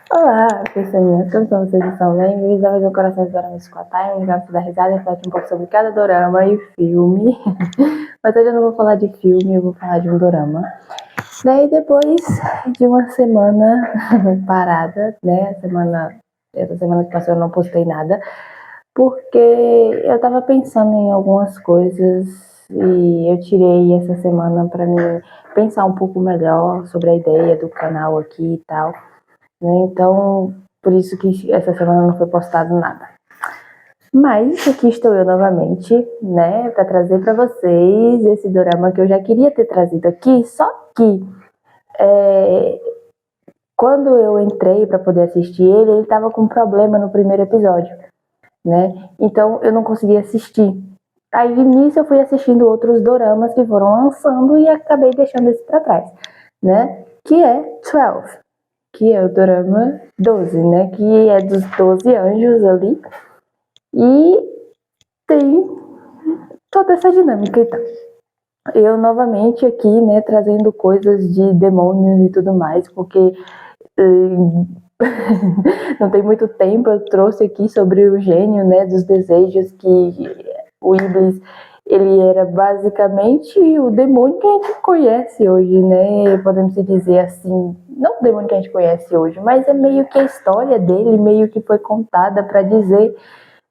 Olá, pessoinhas, como estão vocês? Estão bem? Bem-vindos a mais um Coração de Dorama Squad Time, lugar para dar risada e refletir um pouco sobre cada dorama e filme. Mas hoje eu não vou falar de filme, eu vou falar de um dorama. Daí depois de uma semana parada, né, essa semana que passou eu não postei nada, porque eu tava pensando em algumas coisas e eu tirei essa semana para mim pensar um pouco melhor sobre a ideia do canal aqui e tal. Então, por isso que essa semana não foi postado nada. Mas aqui estou eu novamente, né, para trazer para vocês esse dorama que eu já queria ter trazido aqui, só que quando eu entrei para poder assistir ele estava com problema no primeiro episódio, né? Então eu não conseguia assistir. Aí nisso eu fui assistindo outros doramas que foram lançando e acabei deixando esse para trás, né? Que é 12. Que é o dorama 12, né? Que é dos 12 anjos ali. E tem toda essa dinâmica e tal. Eu novamente aqui, né, trazendo coisas de demônios e tudo mais, porque não tem muito tempo eu trouxe aqui sobre o gênio, né, dos desejos, que o Iblis, ele era basicamente o demônio que a gente conhece hoje, né, podemos dizer assim, não o demônio que a gente conhece hoje, mas é meio que a história dele, meio que foi contada para dizer,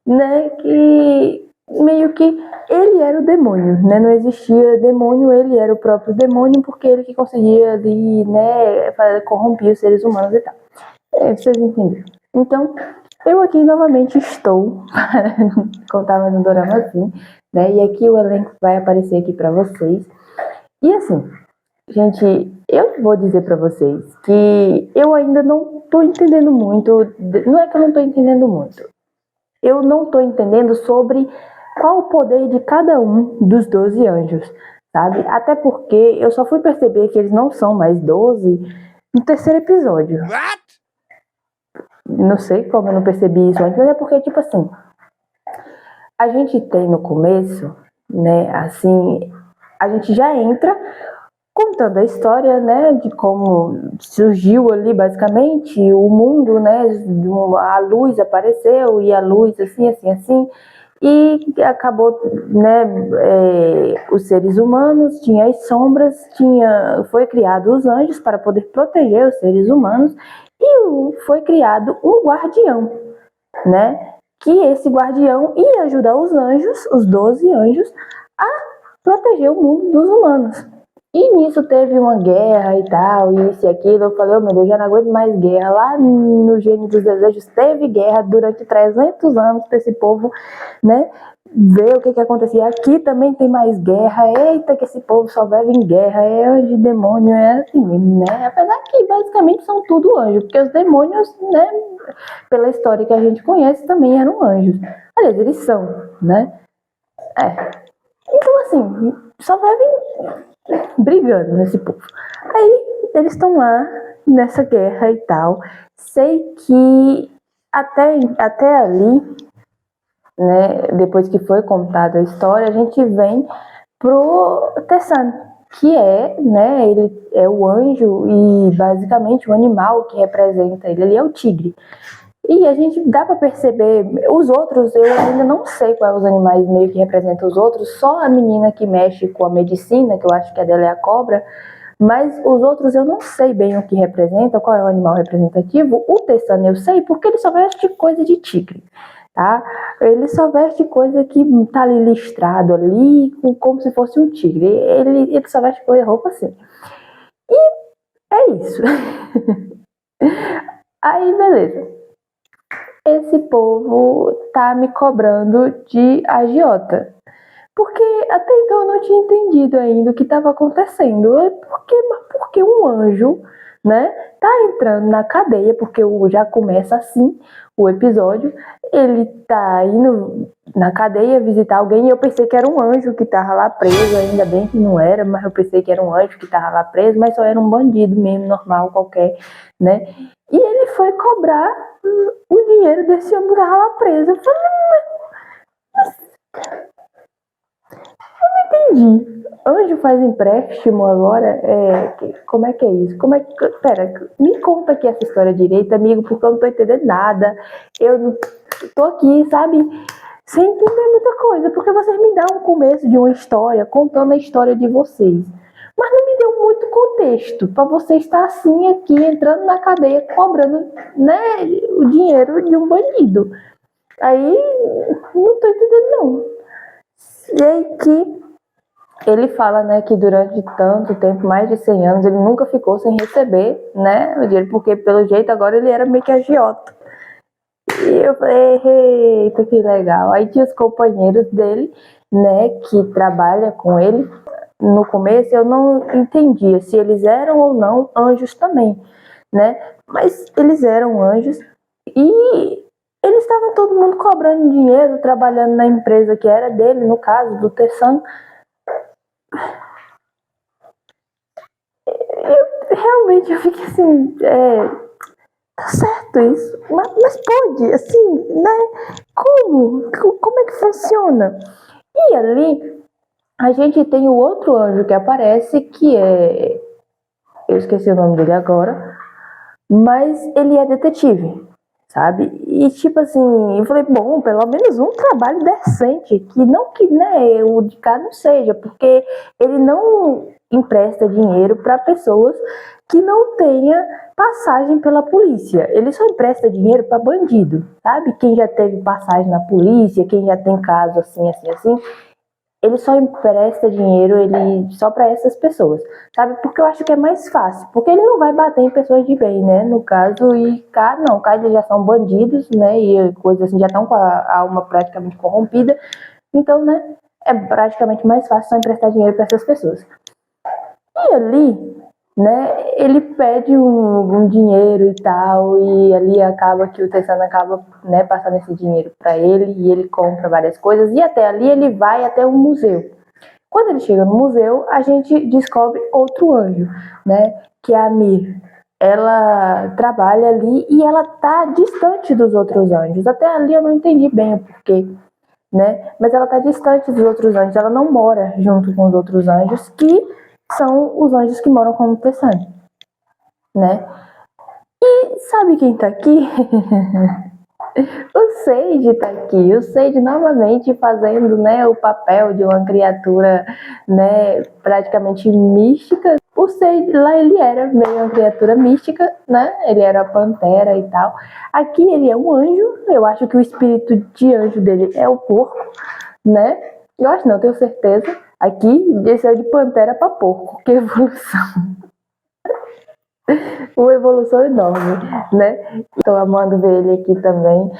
né, que meio que ele era o demônio, né, não existia demônio, ele era o próprio demônio, porque ele que conseguia ali, né, corromper os seres humanos e tal. Vocês entenderam. Então, eu aqui novamente estou para contar mais um dorama assim, né? E aqui o elenco vai aparecer aqui para vocês. E assim, gente, eu vou dizer para vocês que eu ainda não tô entendendo muito. Não é que eu não tô entendendo muito. Eu não tô entendendo sobre qual o poder de cada um dos 12 anjos, sabe? Até porque eu só fui perceber que eles não são mais 12 no terceiro episódio. What? Não sei como eu não percebi isso antes, mas é porque, tipo assim, a gente tem no começo, né, assim, a gente já entra contando a história, né, de como surgiu ali, basicamente, o mundo, né, a luz apareceu e a luz assim, e acabou, né, os seres humanos, tinha as sombras, foi criado os anjos para poder proteger os seres humanos e foi criado um guardião, né, que esse guardião ia ajudar os anjos, os 12 anjos, a proteger o mundo dos humanos. E nisso teve uma guerra e tal, isso e aquilo. Eu falei, oh meu Deus, já não aguento mais guerra. Lá no Gênio dos Desejos teve guerra durante 300 anos para esse povo, né, ver o que acontecia. Aqui também tem mais guerra. Eita, que esse povo só vive em guerra. É anjo, demônio, é assim, né? Apesar que basicamente são tudo anjos, porque os demônios, né, pela história que a gente conhece, também eram anjos. Aliás, eles são, né? Então, assim, só vivem brigando nesse povo. Aí eles estão lá nessa guerra e tal. Sei que até ali, né, depois que foi contada a história, a gente vem pro Tessan, que né, ele é o anjo e basicamente o animal que representa ele é o tigre. E a gente dá para perceber, os outros eu ainda não sei quais os animais meio que representam os outros, só a menina que mexe com a medicina, que eu acho que a dela é a cobra, mas os outros eu não sei bem o que representa, qual é o animal representativo. O Tessano eu sei porque ele só veste coisa de tigre, tá? Ele só veste coisa que tá ali listrado ali, como se fosse um tigre. Ele só veste roupa assim. E é isso. Aí, beleza. Esse povo tá me cobrando de agiota. Porque até então eu não tinha entendido ainda o que estava acontecendo. Por que um anjo, né, tá entrando na cadeia, porque já começa assim o episódio, ele tá indo na cadeia visitar alguém e eu pensei que era um anjo que tava lá preso, ainda bem que não era, mas eu pensei que era um anjo que tava lá preso, mas só era um bandido mesmo, normal, qualquer, né? E ele foi cobrar o dinheiro desse homem que tava lá preso. Eu falei, mas entendi. Anjo faz empréstimo agora? Como é que é isso? Pera, me conta aqui essa história direito, amigo, porque eu não tô entendendo nada. Eu não tô aqui, sabe, sem entender muita coisa, porque vocês me dão um começo de uma história, contando a história de vocês. Mas não me deu muito contexto para você estar assim aqui, entrando na cadeia, cobrando, né, o dinheiro de um bandido. Aí, não tô entendendo não. E aí que ele fala, né, que durante tanto tempo, mais de 100 anos, ele nunca ficou sem receber, né, o dinheiro, porque pelo jeito agora ele era meio que agiota. E eu falei, eita, que legal. Aí tinha os companheiros dele, né, que trabalham com ele. No começo eu não entendia se eles eram ou não anjos também, né, mas eles eram anjos e eles estavam todo mundo cobrando dinheiro, trabalhando na empresa que era dele, no caso, do Tessan. Realmente eu fiquei assim, tá certo isso, mas pode, assim, né? Como é que funciona? E ali a gente tem o outro anjo que aparece, que eu esqueci o nome dele agora, mas ele é detetive, sabe? E tipo assim, eu falei, bom, pelo menos um trabalho decente, que não que, né, o de cá não seja, porque ele não empresta dinheiro para pessoas que não tenha passagem pela polícia. Ele só empresta dinheiro para bandido, sabe? Quem já teve passagem na polícia, quem já tem caso assim, assim, assim, ele só empresta dinheiro ele só para essas pessoas, sabe? Porque eu acho que é mais fácil, porque ele não vai bater em pessoas de bem, né? No caso, e cá não, cá eles já são bandidos, né? E coisas assim, já estão com a alma praticamente corrompida, então, né? É praticamente mais fácil só emprestar dinheiro para essas pessoas. E ali, né, ele pede um dinheiro e tal, e ali acaba que o Tessano acaba, né, passando esse dinheiro para ele, e ele compra várias coisas, e até ali ele vai até um museu. Quando ele chega no museu, a gente descobre outro anjo, né, que é a Mir. Ela trabalha ali e ela tá distante dos outros anjos. Até ali eu não entendi bem o porquê, né? Mas ela tá distante dos outros anjos, ela não mora junto com os outros anjos, que são os anjos que moram com o Tessane, né? E sabe quem tá aqui? O Sage tá aqui, o Sage novamente fazendo, né, o papel de uma criatura, né, praticamente mística. O Sage lá ele era meio uma criatura mística, né? Ele era a pantera e tal. Aqui ele é um anjo. Eu acho que o espírito de anjo dele é o porco, né? Eu acho não, tenho certeza. Aqui desceu de pantera para porco. Que evolução! Uma evolução enorme, né? Estou amando ver ele aqui também.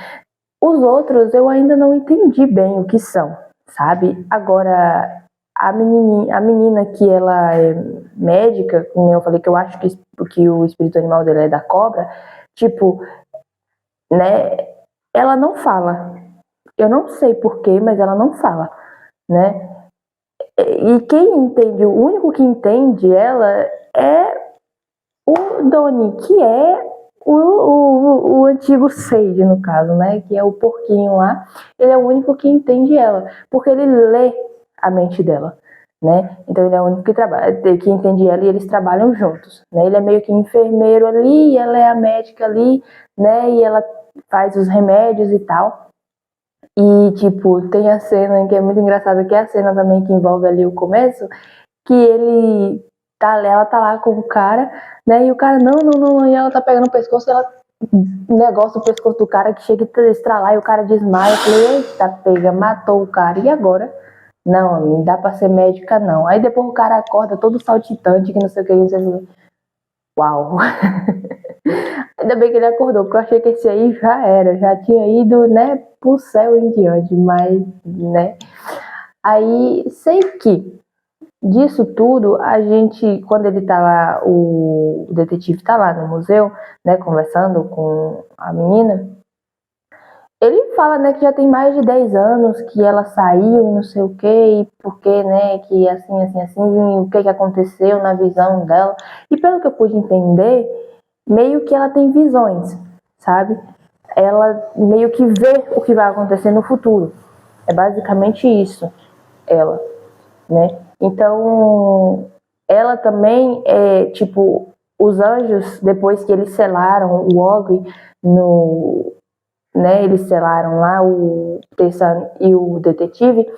Os outros eu ainda não entendi bem o que são, sabe? Agora, a menina que ela é médica, como eu falei que eu acho que o espírito animal dela é da cobra, tipo, né? Ela não fala. Eu não sei porquê, mas ela não fala, né? E quem entende, o único que entende ela é o Donnie, que é o antigo Sage, no caso, né? Que é o porquinho lá. Ele é o único que entende ela, porque ele lê a mente dela, né? Então ele é o único que trabalha, que entende ela e eles trabalham juntos, né? Ele é meio que enfermeiro ali, e ela é a médica ali, né? E ela faz os remédios e tal. E, tipo, tem a cena que é muito engraçada, que é a cena também que envolve ali o começo, que ela tá lá com o cara, né? E o cara, não, e ela tá pegando o pescoço, e ela negócio o pescoço do cara que chega a estralar e o cara desmaia. Eu falei, eita, pega, matou o cara. E agora? Não, não dá pra ser médica, não. Aí depois o cara acorda todo saltitante, que não sei o que, não sei o que. Uau! Ainda bem que ele acordou, porque eu achei que esse aí já era, já tinha ido, né, pro céu em diante, mas, né. Aí, sei que disso tudo, a gente, quando ele tá lá, o detetive tá lá no museu, né, conversando com a menina, ele fala, né, que já tem mais de 10 anos que ela saiu, não sei o que, e porque, né, que assim, assim, assim, o que aconteceu na visão dela. E pelo que eu pude entender, meio que ela tem visões, sabe? Ela meio que vê o que vai acontecer no futuro. É basicamente isso, ela, né? Então, ela também tipo, os anjos, depois que eles selaram o Og né, eles selaram lá o Tessa e o detetive,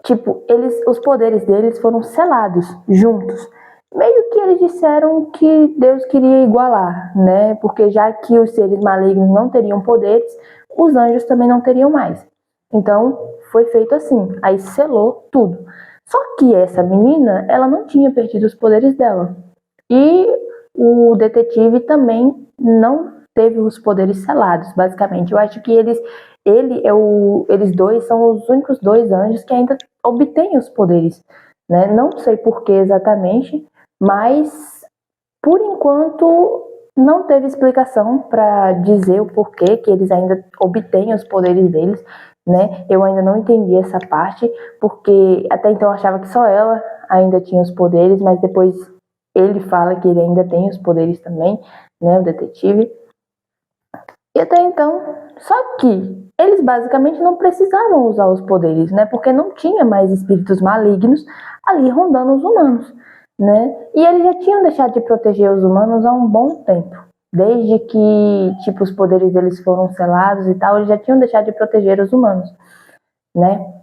tipo, os poderes deles foram selados juntos. Meio que eles disseram que Deus queria igualar, né? Porque já que os seres malignos não teriam poderes, os anjos também não teriam mais. Então, foi feito assim. Aí selou tudo. Só que essa menina, ela não tinha perdido os poderes dela. E o detetive também não teve os poderes selados, basicamente. Eu acho que eles dois são os únicos dois anjos que ainda obtêm os poderes, né? Não sei por que exatamente, mas por enquanto não teve explicação para dizer o porquê que eles ainda obtêm os poderes deles, né? Eu ainda não entendi essa parte, porque até então eu achava que só ela ainda tinha os poderes, mas depois ele fala que ele ainda tem os poderes também, né? O detetive. E até então, só que eles basicamente não precisavam usar os poderes, né? Porque não tinha mais espíritos malignos ali rondando os humanos, né? E eles já tinham deixado de proteger os humanos há um bom tempo. Desde que, tipo, os poderes deles foram selados e tal, eles já tinham deixado de proteger os humanos, né?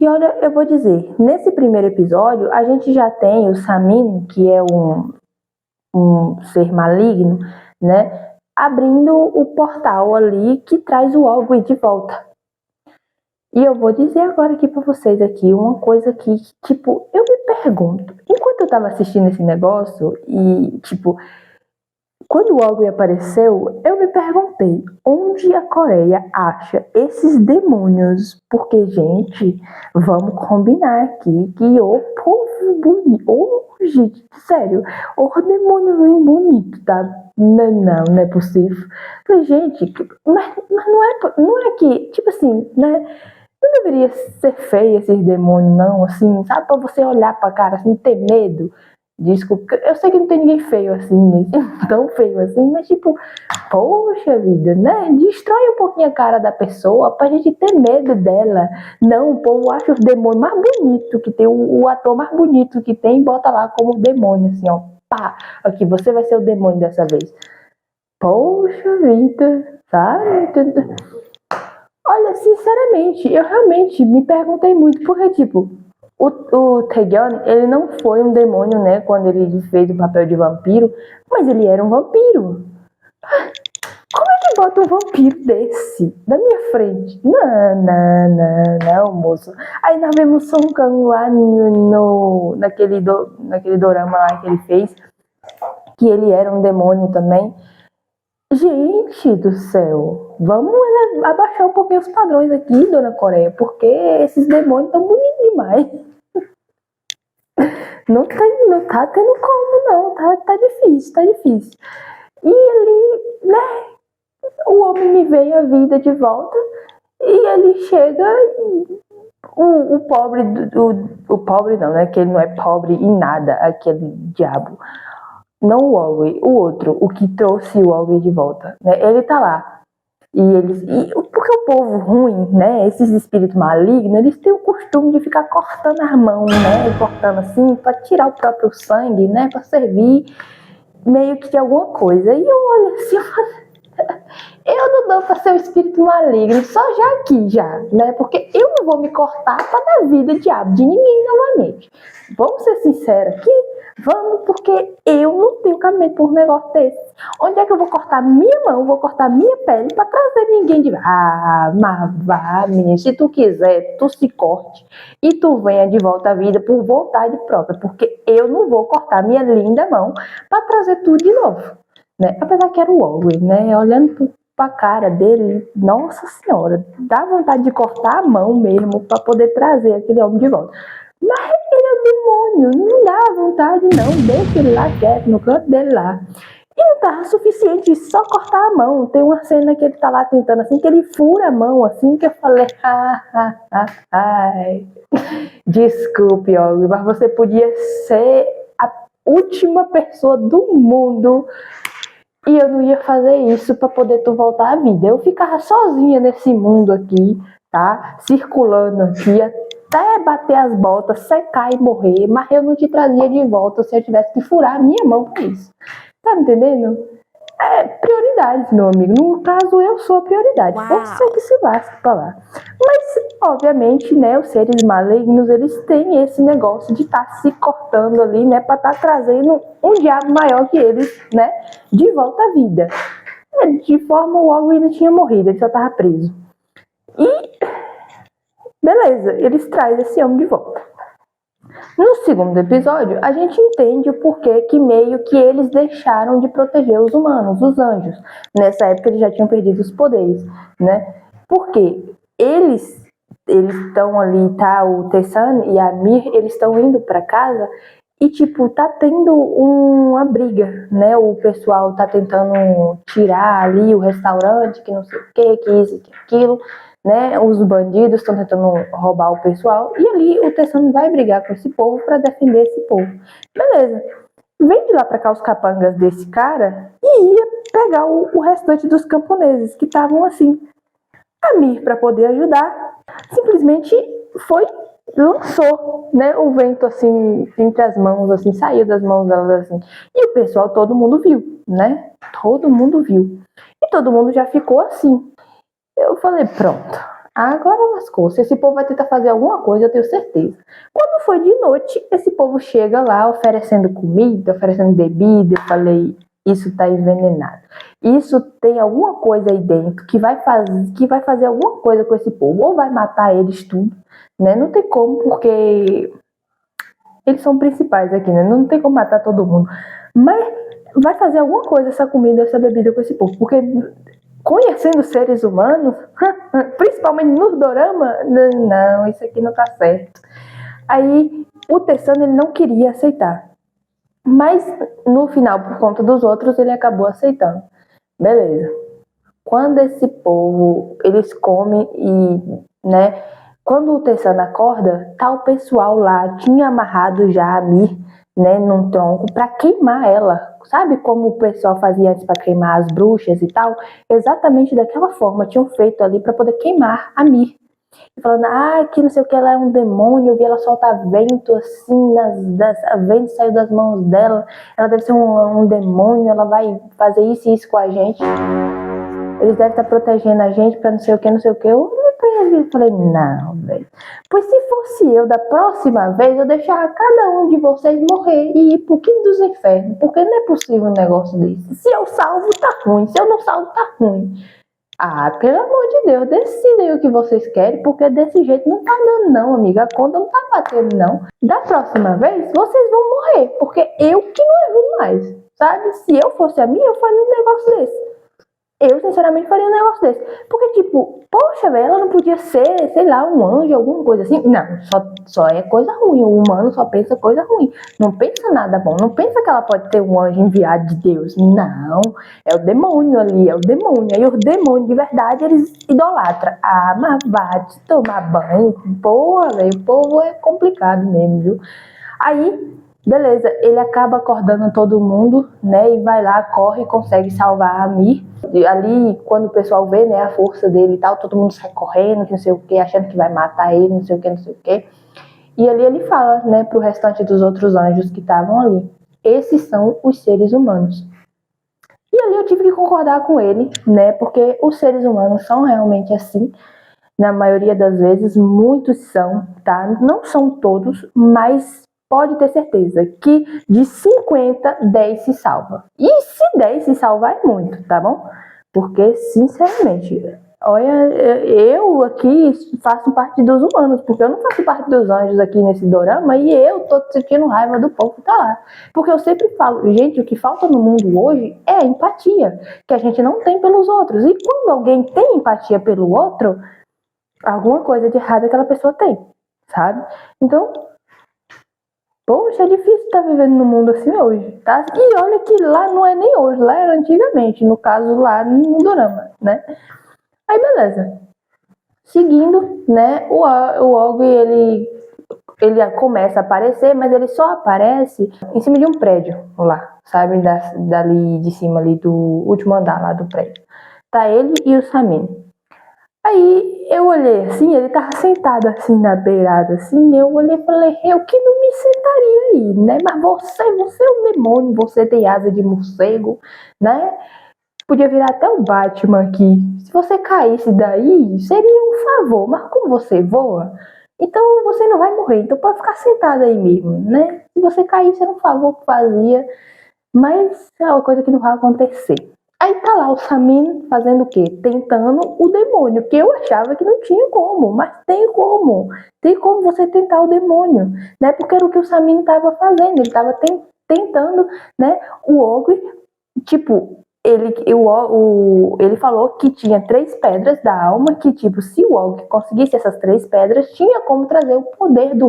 E olha, eu vou dizer, nesse primeiro episódio, a gente já tem o Samin, que é um ser maligno, né? Abrindo o portal ali que traz o Og de volta. E eu vou dizer agora aqui pra vocês aqui uma coisa que, tipo, eu me pergunto, enquanto eu tava assistindo esse negócio e, tipo, quando o Og apareceu, eu me perguntei onde a Coreia acha esses demônios? Porque, gente, vamos combinar aqui que o povo bonito, gente, sério, o demônio bonito, tá? Não é possível. Falei, gente, mas não é que, tipo assim, né? Não deveria ser feio esses demônios, não, assim, sabe? Pra você olhar pra cara assim, ter medo. Desculpa, eu sei que não tem ninguém feio assim, tão feio assim, mas tipo, poxa vida, né? Destrói um pouquinho a cara da pessoa pra gente ter medo dela. Não, o povo acha o demônio mais bonito que tem, o ator mais bonito que tem, bota lá como demônio, assim, ó. Pá, aqui, você vai ser o demônio dessa vez. Poxa vida, sabe? Olha, sinceramente, eu realmente me perguntei muito, porque, tipo, o Taeyeon, ele não foi um demônio, né, quando ele fez o papel de vampiro, mas ele era um vampiro. Como é que bota um vampiro desse na minha frente? Não, moço. Aí nós vemos Song Kang lá naquele dorama lá que ele fez, que ele era um demônio também. Gente do céu, vamos abaixar um pouquinho os padrões aqui, dona Coreia, porque esses demônios estão bonitos demais. Não tá tendo como, não, tá difícil. E ele, né, o homem me veio a vida de volta, e ele chega e o pobre, o pobre não, né, que ele não é pobre em nada, aquele diabo. Não o Og, o outro, o que trouxe o Og de volta, né? Ele tá lá. Porque o povo ruim, né? Esses espíritos malignos, eles têm o costume de ficar cortando as mãos, né? Cortando assim, pra tirar o próprio sangue, né? Pra servir meio que de alguma coisa. E eu olho assim, eu não dou pra ser um espírito maligno, só já aqui, né? Porque eu não vou me cortar pra dar vida, diabo, de ninguém novamente. Vamos ser sinceros aqui? Vamos, porque eu não tenho cabimento por um negócio desse. Onde é que eu vou cortar minha mão, vou cortar minha pele pra trazer ninguém de... Ah, mas vá, menina, se tu quiser, tu se corte e tu venha de volta à vida por vontade própria, porque eu não vou cortar minha linda mão pra trazer tudo de novo, né? Apesar que era o Og, né? Olhando pra cara dele, nossa senhora, dá vontade de cortar a mão mesmo pra poder trazer aquele homem de volta. Mas ele é o demônio, não dá vontade não, deixa ele lá quieto, no canto dele lá. E não tá suficiente só cortar a mão. Tem uma cena que ele tá lá tentando assim, que ele fura a mão assim, que eu falei, ai. Desculpe, Og, mas você podia ser a última pessoa do mundo e eu não ia fazer isso pra poder tu voltar à vida. Eu ficava sozinha nesse mundo aqui, tá? Circulando aqui até bater as botas, secar e morrer, mas eu não te trazia de volta se eu tivesse que furar a minha mão por isso. Tá me entendendo? Prioridades, meu amigo. No caso, eu sou a prioridade. Você que se lasca pra lá. Mas, obviamente, né, os seres malignos, eles têm esse negócio de estar se cortando ali, né, pra estar trazendo um diabo maior que eles, né, de volta à vida. De forma, o Ogwyn ainda tinha morrido, ele só tava preso. E, beleza, eles trazem esse homem de volta. No segundo episódio, a gente entende o porquê que meio que eles deixaram de proteger os humanos, os anjos. Nessa época eles já tinham perdido os poderes, né? Porque eles estão ali, tá? O Tessan e a Mir, eles estão indo para casa e, tipo, tá tendo uma briga, né? O pessoal tá tentando tirar ali o restaurante, que não sei o que isso, que aquilo, né? Os bandidos estão tentando roubar o pessoal e ali o Tessan vai brigar com esse povo para defender esse povo. Beleza. Vem de lá para cá os capangas desse cara e ia pegar o restante dos camponeses que estavam assim. A Mir, para poder ajudar, simplesmente lançou, né, o vento assim entre as mãos, assim, saiu das mãos delas assim. E o pessoal, todo mundo viu, né? Todo mundo viu. E todo mundo já ficou assim. Eu falei, pronto, agora lascou. Se esse povo vai tentar fazer alguma coisa, eu tenho certeza. Quando foi de noite, esse povo chega lá oferecendo comida, oferecendo bebida. Eu falei, isso tá envenenado. Isso tem alguma coisa aí dentro que vai fazer alguma coisa com esse povo. Ou vai matar eles tudo, né? Não tem como, porque eles são principais aqui, né? Não tem como matar todo mundo. Mas vai fazer alguma coisa essa comida, essa bebida com esse povo. Porque conhecendo seres humanos, principalmente no dorama, não, isso aqui não tá certo. Aí o Tessan, ele não queria aceitar. Mas no final, por conta dos outros, ele acabou aceitando. Beleza. Quando esse povo, eles comem e, né, quando o Tessan acorda, tá o pessoal lá, tinha amarrado já a Mir, né, num tronco para queimar ela. Sabe como o pessoal fazia antes para queimar as bruxas e tal? Exatamente daquela forma, tinham feito ali para poder queimar a Mir. Falando, que não sei o que, ela é um demônio, eu vi ela soltar vento assim, vento saiu das mãos dela, ela deve ser um demônio, ela vai fazer isso e isso com a gente. Eles devem estar protegendo a gente pra não sei o que, não sei o que. Eu olhei pra eles e falei, não, velho. Pois se fosse eu, da próxima vez, eu deixava cada um de vocês morrer e ir pro quinto dos infernos. Porque não é possível um negócio desse. Se eu salvo, tá ruim. Se eu não salvo, tá ruim. Pelo amor de Deus, decidem o que vocês querem, porque desse jeito não tá dando não, amiga. A conta não tá batendo não. Da próxima vez, vocês vão morrer, porque eu que não erro mais, sabe? Se eu fosse a mim, eu faria um negócio desse. Eu, sinceramente, faria um negócio desse. Porque, tipo, poxa, velho, ela não podia ser, sei lá, um anjo, alguma coisa assim. Não, só é coisa ruim. O humano só pensa coisa ruim. Não pensa nada bom. Não pensa que ela pode ter um anjo enviado de Deus. Não. É o demônio ali, é o demônio. Aí os demônios, de verdade, eles idolatram. Mas vai tomar banho. Porra, velho, o povo é complicado mesmo, viu? Aí, beleza, ele acaba acordando todo mundo, né, e vai lá, corre e consegue salvar a Mir. E ali, quando o pessoal vê, né, a força dele e tal, todo mundo sai correndo, que não sei o que, achando que vai matar ele, não sei o que, não sei o que. E ali ele fala, né, pro restante dos outros anjos que estavam ali. Esses são os seres humanos. E ali eu tive que concordar com ele, né, porque os seres humanos são realmente assim. Na maioria das vezes, muitos são, tá? Não são todos, mas pode ter certeza que de 50, 10 se salva. E se 10 se salvar é muito, tá bom? Porque, sinceramente, olha, eu aqui faço parte dos humanos, porque eu não faço parte dos anjos aqui nesse dorama e eu tô sentindo raiva do povo que tá lá. Porque eu sempre falo, gente, o que falta no mundo hoje é a empatia, que a gente não tem pelos outros. E quando alguém tem empatia pelo outro, alguma coisa de errado aquela pessoa tem, sabe? Então, poxa, é difícil estar vivendo no mundo assim hoje, tá? E olha que lá não é nem hoje, lá era antigamente, no caso lá no dorama, né? Aí beleza. Seguindo, né, o Ogwyn, ele começa a aparecer, mas ele só aparece em cima de um prédio lá, sabe? Dali de cima ali do último andar lá do prédio. Tá ele e o Samin. Aí eu olhei assim, ele tava sentado assim na beirada, assim, eu olhei e falei, eu que não me sentaria aí, né? Mas você é um demônio, você tem asa de morcego, né? Podia virar até o Batman aqui. Se você caísse daí, seria um favor, mas como você voa, então você não vai morrer, então pode ficar sentado aí mesmo, né? Se você caísse era um favor que fazia, mas é uma coisa que não vai acontecer. Aí tá lá o Samir fazendo o quê? Tentando o demônio, que eu achava que não tinha como, mas tem como. Tem como você tentar o demônio, né? Porque era o que o Samir estava fazendo, ele estava tentando, né? O ogre, tipo, ele falou que tinha 3 pedras da alma, que tipo, se o ogre conseguisse essas 3 pedras, tinha como trazer o poder do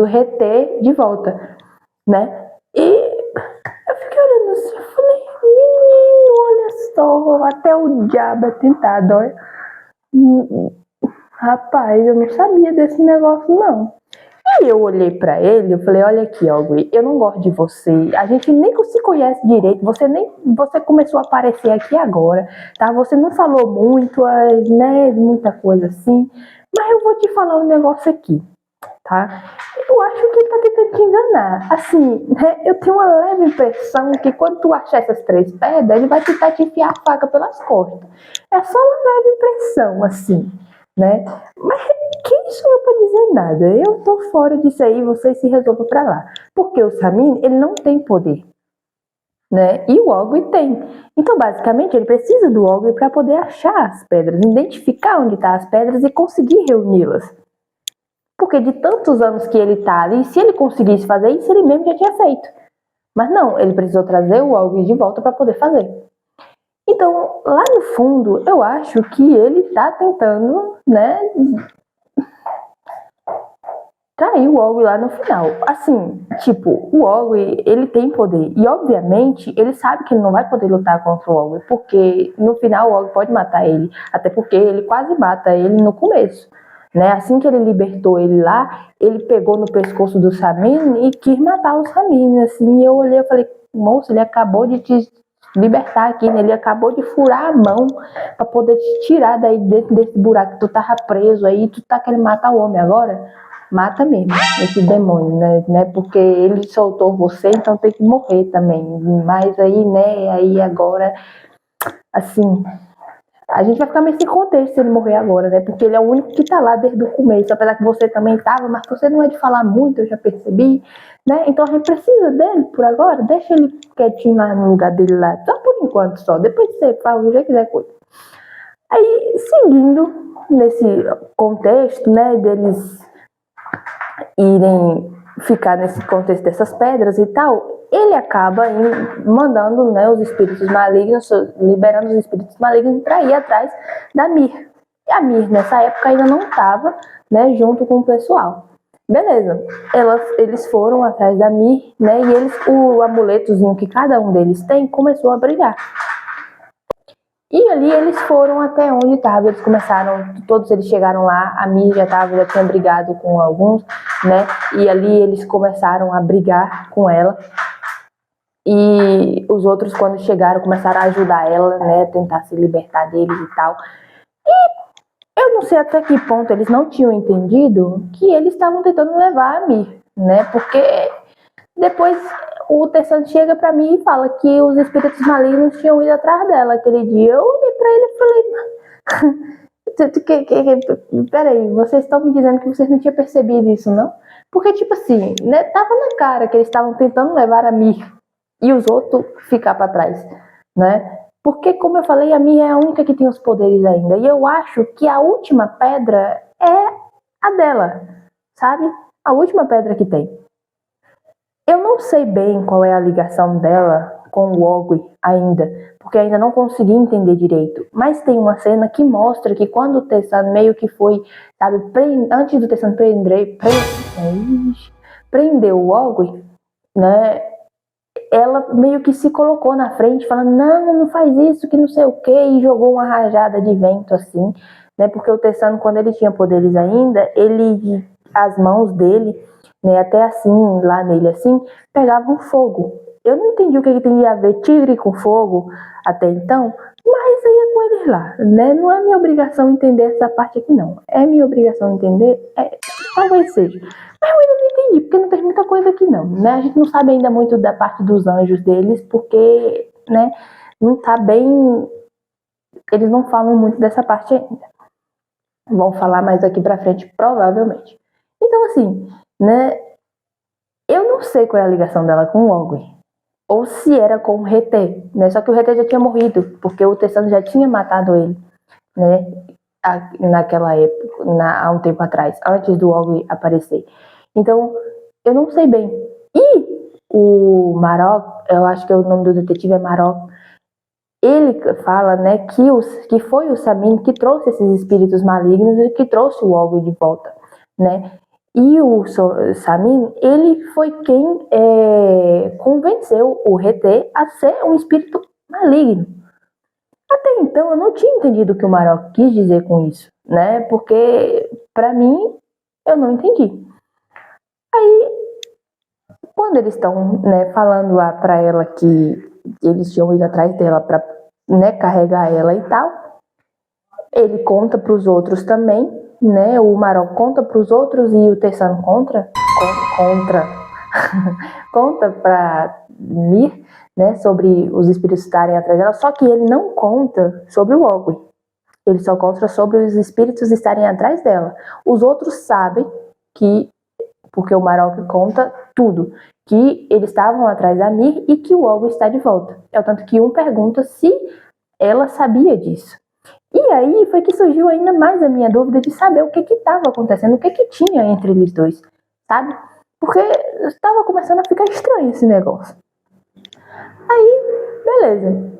reter de volta, né? E eu fiquei olhando assim, eu falei, menino, olha só, até o diabo é tentado, olha. Rapaz, eu não sabia desse negócio, não. E eu olhei pra ele, eu falei, olha aqui, Ogre, eu não gosto de você, a gente nem se conhece direito, você começou a aparecer aqui agora, tá? Você não falou muito, né, muita coisa assim, mas eu vou te falar um negócio aqui, tá? Eu acho que ele tá tentando te enganar. Assim, né? Eu tenho uma leve impressão que quando tu achar essas 3 pedras, ele vai tentar te enfiar a faca pelas costas. É só uma leve impressão, assim, né? Mas quem sou eu pra dizer nada? Eu tô fora disso aí, vocês se resolvam pra lá. Porque o Samir, ele não tem poder, né? E o Ogre tem. Então, basicamente, ele precisa do Ogre para poder achar as pedras, identificar onde estão as pedras e conseguir reuni-las. Porque de tantos anos que ele tá ali, se ele conseguisse fazer isso, ele mesmo já tinha feito. Mas não, ele precisou trazer o Ogre de volta para poder fazer. Então, lá no fundo, eu acho que ele tá tentando, né, trair o Ogre lá no final. Assim, tipo, o Ogre, ele tem poder. E, obviamente, ele sabe que ele não vai poder lutar contra o Ogre, porque no final o Ogre pode matar ele. Até porque ele quase mata ele no começo. Né? Assim que ele libertou ele lá, ele pegou no pescoço do Samir e quis matar o Samir. Assim, e eu olhei e falei, moço, ele acabou de te libertar aqui, né? Ele acabou de furar a mão para poder te tirar daí dentro desse buraco que tu tava preso aí, tu tá querendo matar o homem agora? Mata mesmo, esse demônio, né? Porque ele soltou você, então tem que morrer também. Mas aí, né, aí agora, assim, a gente vai ficar meio sem contexto se ele morrer agora, né? Porque ele é o único que tá lá desde o começo, apesar que você também tava, mas você não é de falar muito, eu já percebi, né? Então a gente precisa dele por agora, deixa ele quietinho lá no lugar dele lá, só por enquanto só, depois você faz o que quiser coisa. Aí, seguindo nesse contexto, né, deles irem ficar nesse contexto dessas pedras e tal, ele acaba mandando, né, os espíritos malignos, liberando os espíritos malignos para ir atrás da Mir. E a Mir, nessa época, ainda não estava, né, junto com o pessoal. Beleza, eles foram atrás da Mir, né, e o amuletozinho que cada um deles tem começou a brilhar. E ali eles foram até onde estava, eles começaram, todos eles chegaram lá, a Mir já tinha brigado com alguns, né, e ali eles começaram a brigar com ela, e os outros quando chegaram começaram a ajudar ela, né, tentar se libertar deles e tal, e eu não sei até que ponto eles não tinham entendido que eles estavam tentando levar a Mir, né, porque depois o Tessano chega pra mim e fala que os espíritos malignos tinham ido atrás dela aquele dia. Eu olhei pra ele e falei, peraí, vocês estão me dizendo que vocês não tinham percebido isso, não? Porque, tipo assim, né, tava na cara que eles estavam tentando levar a Mir e os outros ficar pra trás, né? Porque, como eu falei, a Mir é a única que tem os poderes ainda. E eu acho que a última pedra é a dela, sabe? A última pedra que tem. Eu não sei bem qual é a ligação dela com o Ogre ainda, porque ainda não consegui entender direito. Mas tem uma cena que mostra que quando o Tessano meio que foi, sabe, antes do Tessano prender o Ogre, né, ela meio que se colocou na frente, falando, não faz isso, que não sei o que, e jogou uma rajada de vento assim, né, porque o Tessano, quando ele tinha poderes ainda, as mãos dele, né, até assim, lá nele assim, pegavam fogo. Eu não entendi o que tem a ver tigre com fogo até então, mas aí sei lá, né? Não é minha obrigação entender essa parte aqui, não. É minha obrigação entender? Talvez seja. Mas eu ainda não entendi, porque não tem muita coisa aqui, não, né? A gente não sabe ainda muito da parte dos anjos deles, porque, né, não tá bem... Eles não falam muito dessa parte ainda. Vão falar mais aqui pra frente, provavelmente. Então, assim, né, eu não sei qual é a ligação dela com o Ogwen. Ou se era com o Rete, né? Só que o Rete já tinha morrido, porque o Tessano já tinha matado ele, né? Naquela época, há um tempo atrás, antes do Ogwen aparecer. Então, eu não sei bem. E o Marok, eu acho que o nome do detetive é Marok, ele fala, né, que foi o Samyn que trouxe esses espíritos malignos e que trouxe o Ogwen de volta, né? E o Samyn, ele foi quem convenceu o Rete a ser um espírito maligno. Até então, eu não tinha entendido o que o Marok quis dizer com isso, né? Porque, pra mim, eu não entendi. Aí, quando eles estão, né, falando lá pra ela que eles tinham ido atrás dela pra, né, carregar ela e tal, ele conta pros outros também, né? O Marok conta pros outros e o Tessano conta pra Mir, né, sobre os espíritos estarem atrás dela, só que ele não conta sobre o Ogwen. Ele só conta sobre os espíritos estarem atrás dela. Os outros sabem que, porque o Marok conta tudo, que eles estavam atrás da Mir e que o Ogwen está de volta. É o tanto que um pergunta se ela sabia disso. E aí foi que surgiu ainda mais a minha dúvida de saber o que estava acontecendo, o que tinha entre eles dois, sabe? Porque estava começando a ficar estranho esse negócio. Aí, beleza.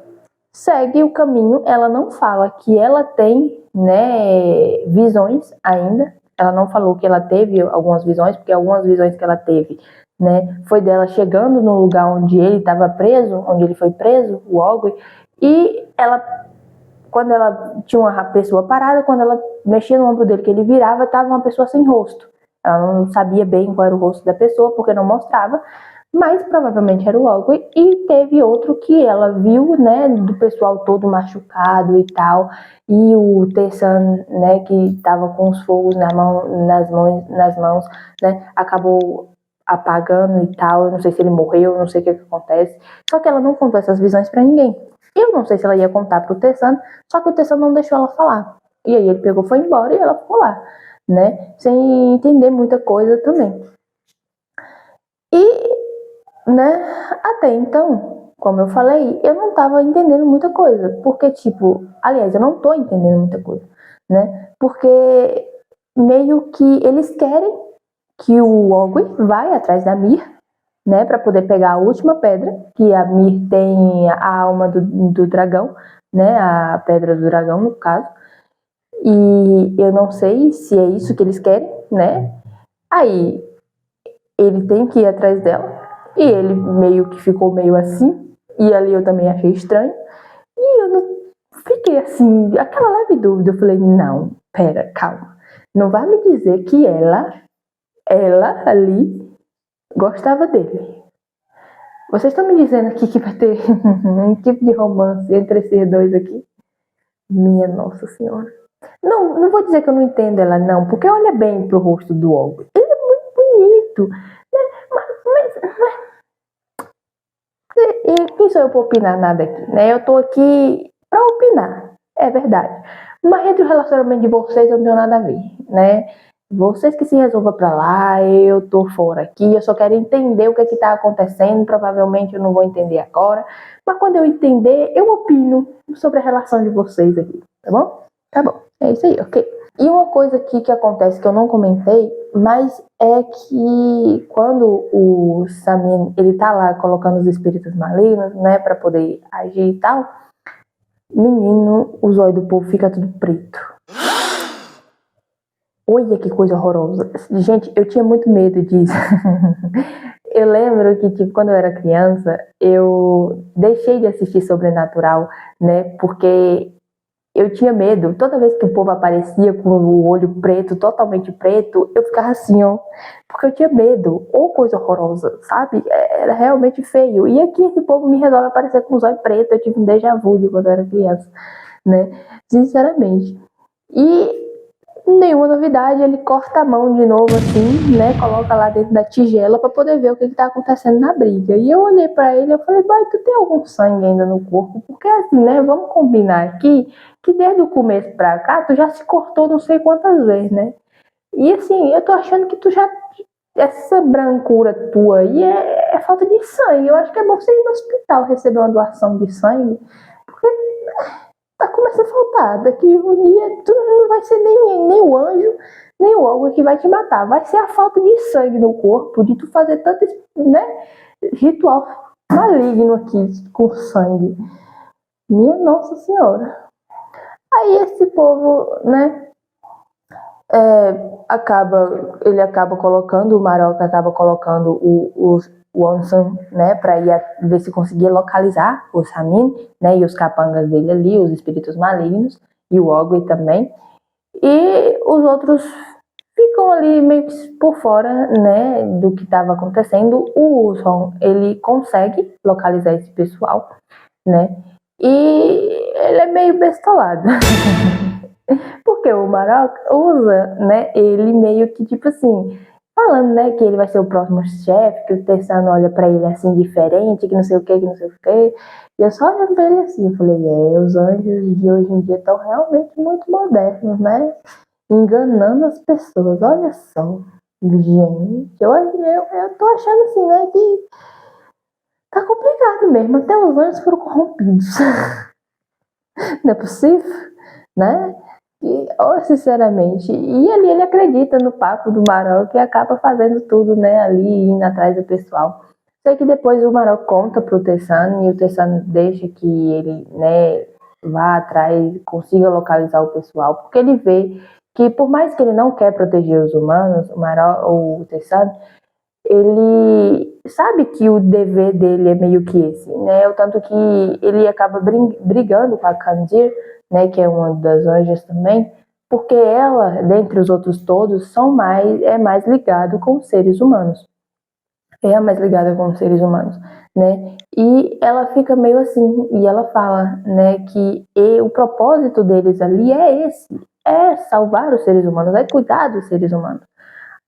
Segue o caminho, ela não fala que ela tem, né, visões ainda. Ela não falou que ela teve algumas visões, porque algumas visões que ela teve, né, foi dela chegando no lugar onde ele estava preso, onde ele foi preso, o Ogwen, e ela, quando ela tinha uma pessoa parada, quando ela mexia no ombro dele, que ele virava, estava uma pessoa sem rosto. Ela não sabia bem qual era o rosto da pessoa, porque não mostrava, mas provavelmente era o Ogwen, e teve outro que ela viu, né, do pessoal todo machucado e tal, e o Tessan, né, que estava com os fogos nas mãos, né, acabou apagando e tal. Eu não sei se ele morreu, eu não sei o que acontece, só que ela não contou essas visões pra ninguém. Eu não sei se ela ia contar pro Tessan, só que o Tessan não deixou ela falar, e aí ele pegou, foi embora e ela ficou lá, né, sem entender muita coisa também. E, né, até então, como eu falei, eu não tava entendendo muita coisa, porque, tipo, aliás, eu não tô entendendo muita coisa, né, porque meio que eles querem que o Ogwen vai atrás da Mir, né, para poder pegar a última pedra, que a Mir tem a alma do dragão, né, a pedra do dragão, no caso, e eu não sei se é isso que eles querem, né, aí ele tem que ir atrás dela, e ele meio que ficou meio assim, e ali eu também achei estranho, e eu não fiquei assim, aquela leve dúvida, eu falei, não, pera, calma, não vai me dizer que ela ali gostava dele. Vocês estão me dizendo aqui que vai ter um tipo de romance entre esses dois aqui? Minha Nossa Senhora. Não, não vou dizer que eu não entendo ela, não, porque olha bem pro rosto do Ogwen. Ele é muito bonito, né? E quem sou eu pra opinar nada aqui, né? Eu tô aqui pra opinar, é verdade. Mas entre o relacionamento de vocês eu não tenho nada a ver, né? Vocês que se resolvam pra lá, eu tô fora aqui, eu só quero entender o que é que tá acontecendo, provavelmente eu não vou entender agora, mas quando eu entender, eu opino sobre a relação de vocês aqui, tá bom? Tá bom, é isso aí, ok. E uma coisa aqui que acontece que eu não comentei, mas é que quando o Samyn, ele tá lá colocando os espíritos malignos, né, pra poder agir e tal, menino, os olhos do povo fica tudo preto. Olha que coisa horrorosa. Gente, eu tinha muito medo disso. Eu lembro que, tipo, quando eu era criança, eu deixei de assistir Sobrenatural, né, porque eu tinha medo. Toda vez que o povo aparecia com o olho preto, totalmente preto, eu ficava assim, ó. Porque eu tinha medo. Ou coisa horrorosa, sabe? Era realmente feio. E aqui esse povo me resolve aparecer com os olhos pretos. Eu tive um déjà vu de quando eu era criança, né? Sinceramente. E nenhuma novidade, ele corta a mão de novo assim, né? Coloca lá dentro da tigela pra poder ver o que tá acontecendo na briga. E eu olhei pra ele e falei, vai, tu tem algum sangue ainda no corpo? Porque assim, né? Vamos combinar aqui que desde o começo pra cá, tu já se cortou não sei quantas vezes, né? E assim, eu tô achando que tu já... Essa brancura tua aí é falta de sangue. Eu acho que é bom você ir no hospital receber uma doação de sangue. Porque tá começando a faltar. Daqui um dia, tu não vai ser nem o anjo, nem o algo que vai te matar. Vai ser a falta de sangue no corpo, de tu fazer tanto, né, ritual maligno aqui com sangue. Minha Nossa Senhora. Aí esse povo, né, ele acaba colocando, o Maroc acaba colocando o Anson, né, para ir ver se conseguia localizar o Samin, né, e os capangas dele ali, os espíritos malignos, e o Ogwe também. E os outros ficam ali meio que por fora, né, do que estava acontecendo. O Wilson, ele consegue localizar esse pessoal, né, e ele é meio bestolado. Porque o Maroc usa, né, ele meio que tipo assim, falando, né, que ele vai ser o próximo chefe, que o Tessano olha pra ele assim diferente, que não sei o que, que não sei o que. E eu só olhando pra ele assim, eu falei, os anjos de hoje em dia estão realmente muito modernos, né? Enganando as pessoas, olha só. Gente, eu tô achando assim, né, que tá complicado mesmo, até os anjos foram corrompidos. Não é possível, né? E, sinceramente, e ali ele acredita no papo do Maroc e acaba fazendo tudo, né, ali, indo atrás do pessoal. Sei que depois o Maroc conta pro Tessano e o Tessano deixa que ele, né, vá atrás, consiga localizar o pessoal, porque ele vê que por mais que ele não quer proteger os humanos, o Tessano, ele sabe que o dever dele é meio que esse, né? O tanto que ele acaba brigando com a Kandir, né, que é uma das anjas também, porque ela, dentre os outros todos, é mais ligado com os seres humanos. É a mais ligada com os seres humanos, né? E ela fica meio assim, e ela fala, né, que o propósito deles ali é esse, é salvar os seres humanos, é cuidar dos seres humanos.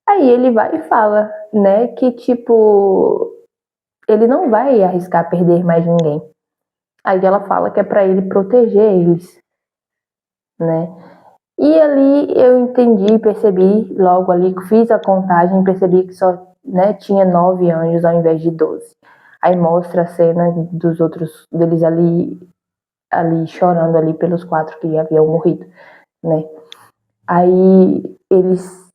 Aí ele vai e fala, né, que tipo, ele não vai arriscar perder mais ninguém. Aí ela fala que é para ele proteger eles, né? E ali eu entendi, percebi, logo ali que fiz a contagem, percebi que só, né, tinha 9 anjos ao invés de 12. Aí mostra a cena dos outros, deles ali chorando ali pelos 4 que haviam morrido, né? Aí eles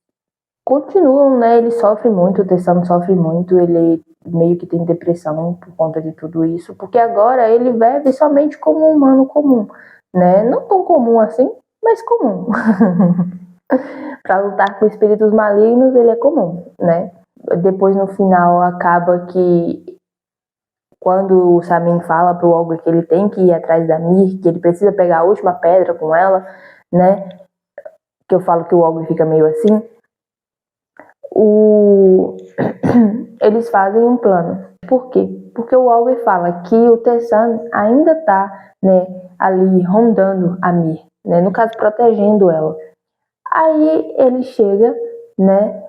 continuam, né? Ele sofre muito, o Tessano sofre muito, ele meio que tem depressão por conta de tudo isso, porque agora ele vive somente como um humano comum, né? Não tão comum assim, mas comum. Para lutar com espíritos malignos, ele é comum, né? Depois, no final, acaba que quando o Samin fala pro Ogre que ele tem que ir atrás da Mir, que ele precisa pegar a última pedra com ela, né? Que eu falo que o Ogre fica meio assim. Eles fazem um plano. Por quê? Porque o Ogre fala que o Tessan ainda tá, né, ali rondando a Mir, né? No caso, protegendo ela. Aí ele chega, né,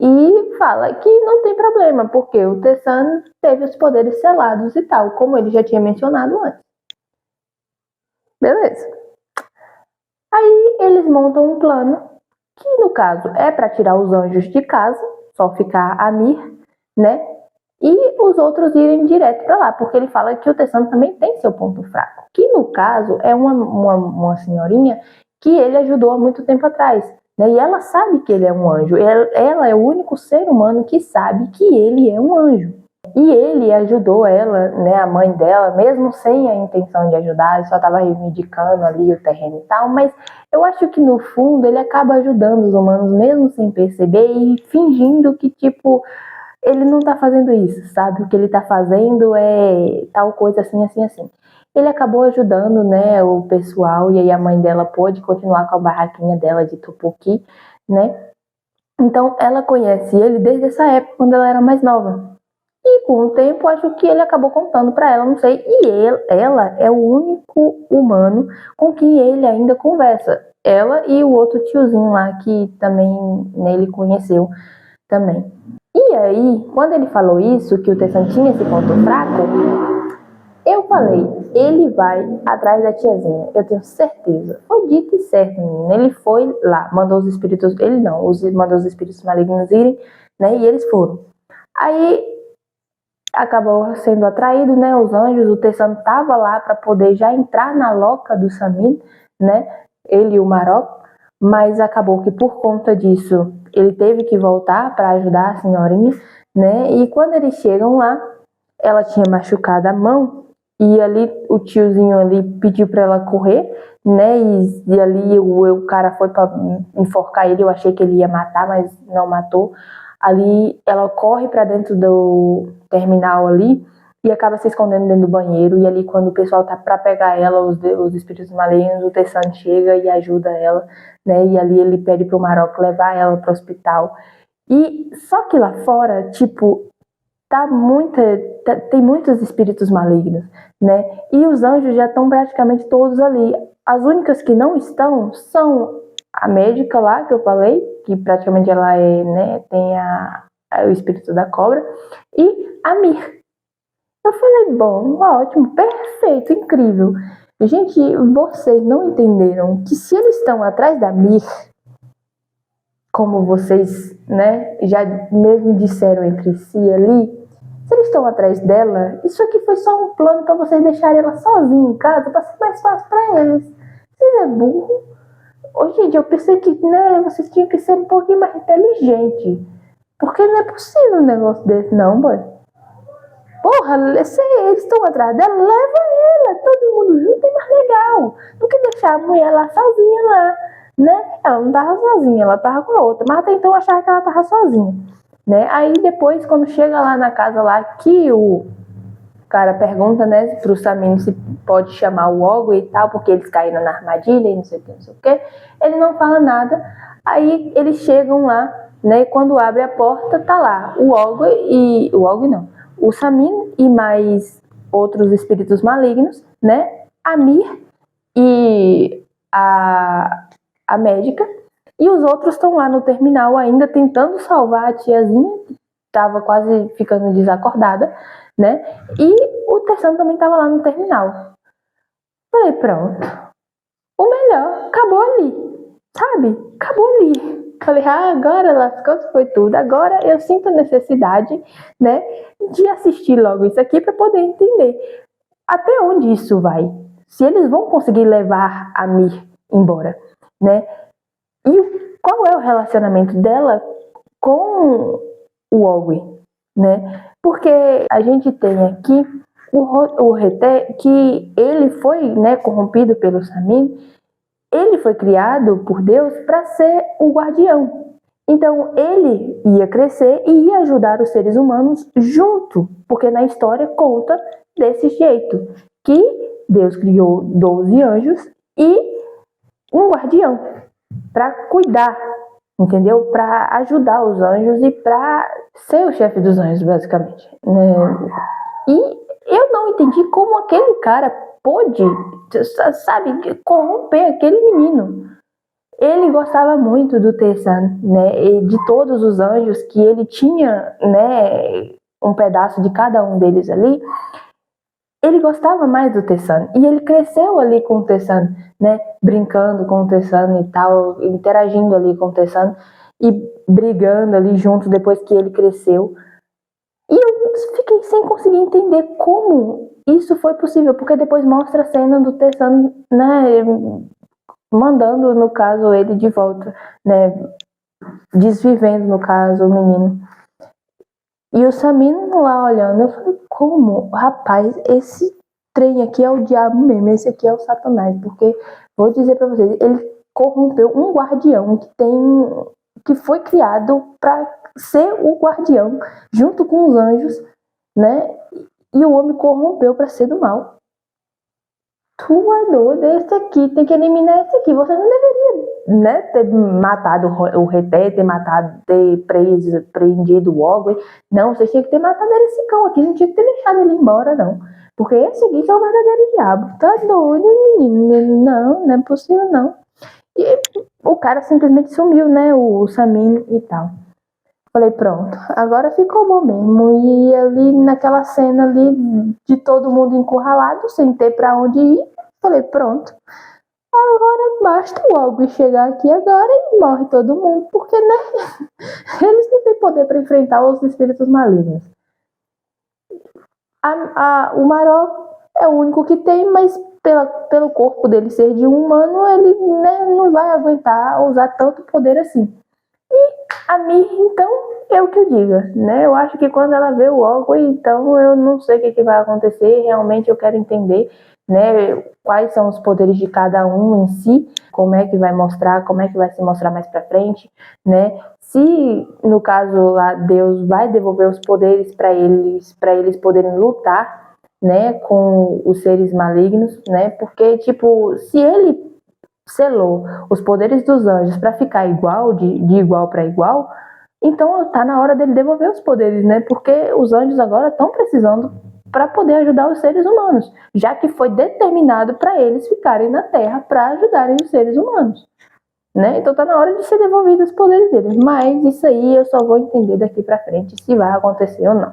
e fala que não tem problema, porque o Tessan teve os poderes selados e tal, como ele já tinha mencionado antes. Beleza. Aí eles montam um plano, que no caso é para tirar os anjos de casa, só ficar a Mir, né, e os outros irem direto para lá, porque ele fala que o Tessan também tem seu ponto fraco, que no caso é uma senhorinha que ele ajudou há muito tempo atrás, né? E ela sabe que ele é um anjo, ela é o único ser humano que sabe que ele é um anjo. E ele ajudou ela, né, a mãe dela, mesmo sem a intenção de ajudar, ele só estava reivindicando ali o terreno e tal, mas eu acho que no fundo ele acaba ajudando os humanos mesmo sem perceber e fingindo que, tipo, ele não tá fazendo isso, sabe? O que ele tá fazendo é tal coisa assim, assim, assim. Ele acabou ajudando, né, o pessoal, e aí a mãe dela pôde continuar com a barraquinha dela de tupuqui, né? Então ela conhece ele desde essa época, quando ela era mais nova. E com o tempo, acho que ele acabou contando para ela, não sei. E ela é o único humano com quem ele ainda conversa. Ela e o outro tiozinho lá que também, né, ele conheceu também. E aí, quando ele falou isso, que o Tessan tinha esse ponto fraco, eu falei, ele vai atrás da tiazinha, eu tenho certeza. Foi dito e certo, menina. Ele foi lá, mandou os espíritos, ele não, mandou os espíritos malignos irem, né, e eles foram. Aí acabou sendo atraído, né, os anjos, o Tessan tava lá para poder já entrar na loca do Samin, né, ele e o Marok, mas acabou que por conta disso ele teve que voltar para ajudar a senhorinha, né, e quando eles chegam lá, ela tinha machucado a mão, e ali o tiozinho ali pediu para ela correr, né, e ali o cara foi para enforcar ele, eu achei que ele ia matar, mas não matou. Ali ela corre para dentro do terminal ali e acaba se escondendo dentro do banheiro. E ali quando o pessoal tá para pegar ela, os espíritos malignos, o Tessan chega e ajuda ela, né? E ali ele pede pro Marok levar ela pro hospital. E só que lá fora, tipo, tem muitos espíritos malignos, né? E os anjos já estão praticamente todos ali. As únicas que não estão são a médica lá que eu falei, que praticamente ela é, né, tem o espírito da cobra, e a Mir. Eu falei, bom, ótimo, perfeito, incrível. Gente, vocês não entenderam que se eles estão atrás da Mir, como vocês, né, já mesmo disseram entre si ali, se eles estão atrás dela, isso aqui foi só um plano para vocês deixarem ela sozinha em casa, para ser mais fácil para eles. Vocês é burro? Ô, gente, eu pensei que, né, vocês tinham que ser um pouquinho mais inteligente. Porque não é possível um negócio desse, não, boy. Porra, se eles estão atrás dela, leva ela, todo mundo junto é mais legal. Do que deixar a mulher lá sozinha lá, né? Ela não tava sozinha, ela tava com a outra. Mas até então eu achava que ela tava sozinha, né? Aí depois, quando chega lá na casa lá, que o cara pergunta, né, pro Samin se pode chamar o Ogre e tal, porque eles caíram na armadilha e não sei o que, não sei o que. Ele não fala nada. Aí eles chegam lá, né, e quando abre a porta, tá lá o Ogre e... O Ogre não. O Samin e mais outros espíritos malignos, né, a Mir e a médica. E os outros estão lá no terminal ainda tentando salvar a tiazinha, que estava quase ficando desacordada, né? E o Tessan também estava lá no terminal. Falei, pronto. O melhor, acabou ali, sabe? Acabou ali. Falei, agora lascou-se, foi tudo. Agora eu sinto a necessidade, né, de assistir logo isso aqui para poder entender até onde isso vai. Se eles vão conseguir levar a Mir embora, né? E qual é o relacionamento dela com o Ogre, né? Porque a gente tem aqui o Reté, que ele foi, né, corrompido pelo Samin, ele foi criado por Deus para ser o guardião. Então ele ia crescer e ia ajudar os seres humanos junto, porque na história conta desse jeito, que Deus criou 12 anjos e um guardião para cuidar, entendeu? Para ajudar os anjos e para ser o chefe dos anjos, basicamente, né? E eu não entendi como aquele cara pôde, sabe, corromper aquele menino. Ele gostava muito do Tessan, né? E de todos os anjos que ele tinha, né, um pedaço de cada um deles ali. Ele gostava mais do Tessan e ele cresceu ali com o Tessan, né, brincando com o Tessan e tal, interagindo ali com o Tessan e brigando ali junto depois que ele cresceu. E eu fiquei sem conseguir entender como isso foi possível, porque depois mostra a cena do Tessan, né, mandando, no caso, ele de volta, né, desvivendo, no caso, o menino. E o Samin lá olhando, eu falei, como? Rapaz, esse trem aqui é o diabo mesmo, esse aqui é o Satanás, porque, vou dizer pra vocês, ele corrompeu um guardião que foi criado para ser o guardião, junto com os anjos, né? E o homem corrompeu para ser do mal. Tu é doido, esse aqui, tem que eliminar esse aqui, você não deveria né, ter matado o Reté, ter prendido o ogre. Não, vocês tinham que ter matado esse cão aqui, não tinha que ter deixado ele embora, não. Porque esse aqui que é o verdadeiro diabo. Tá doido, menino? Não, não é possível, não. E o cara simplesmente sumiu, né, o Samir e tal. Falei, pronto, agora ficou bom mesmo. E ali naquela cena ali de todo mundo encurralado, sem ter pra onde ir, falei, pronto. Agora basta o Ogre chegar aqui agora e morre todo mundo, porque, né, eles não têm poder pra enfrentar os espíritos malignos. O Maró é o único que tem, mas pelo corpo dele ser de um humano, ele, né, não vai aguentar usar tanto poder assim. E a Mir, então, é o que eu diga, né? Eu acho que quando ela vê o Ogre, então eu não sei o que vai acontecer, realmente eu quero entender, né, quais são os poderes de cada um em si, como é que vai mostrar, como é que vai se mostrar mais pra frente, né? Se, no caso lá, Deus vai devolver os poderes para eles poderem lutar, né, com os seres malignos, né? Porque, tipo, se ele selou os poderes dos anjos para ficar igual, de igual para igual, então tá na hora dele devolver os poderes, né? Porque os anjos agora estão precisando para poder ajudar os seres humanos, já que foi determinado para eles ficarem na Terra para ajudarem os seres humanos, né? Então tá na hora de ser devolvido os poderes deles. Mas isso aí eu só vou entender daqui para frente se vai acontecer ou não.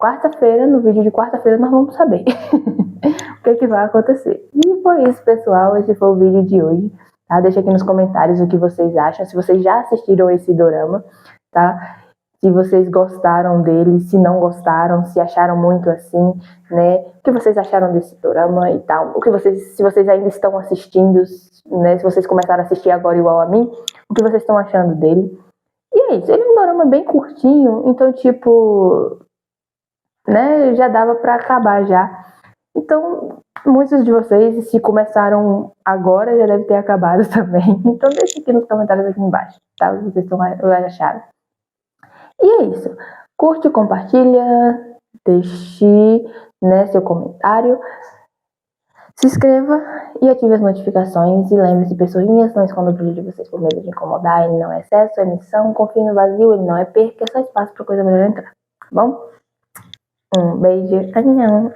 Quarta-feira, no vídeo de quarta-feira, nós vamos saber o que vai acontecer. E foi isso, pessoal. Esse foi o vídeo de hoje. Tá? Deixa aqui nos comentários o que vocês acham. Se vocês já assistiram esse dorama, tá? Se vocês gostaram dele, se não gostaram, se acharam muito assim, né? O que vocês acharam desse dorama e tal? Se vocês ainda estão assistindo, né? Se vocês começaram a assistir agora igual a mim, o que vocês estão achando dele? E é isso. Ele é um dorama bem curtinho, então, tipo, né? Já dava pra acabar já. Então, muitos de vocês, se começaram agora, já deve ter acabado também. Então, deixa aqui nos comentários aqui embaixo, tá? O que vocês estão achando. E é isso. Curte, compartilha, deixe, né, seu comentário. Se inscreva e ative as notificações. E lembre-se, pessoinhas, não esconda o brilho de vocês por medo de incomodar. Ele não é excesso, é missão. Confie no vazio, ele não é perca, é só espaço para coisa melhor entrar. Tá bom? Um beijo. Anhão.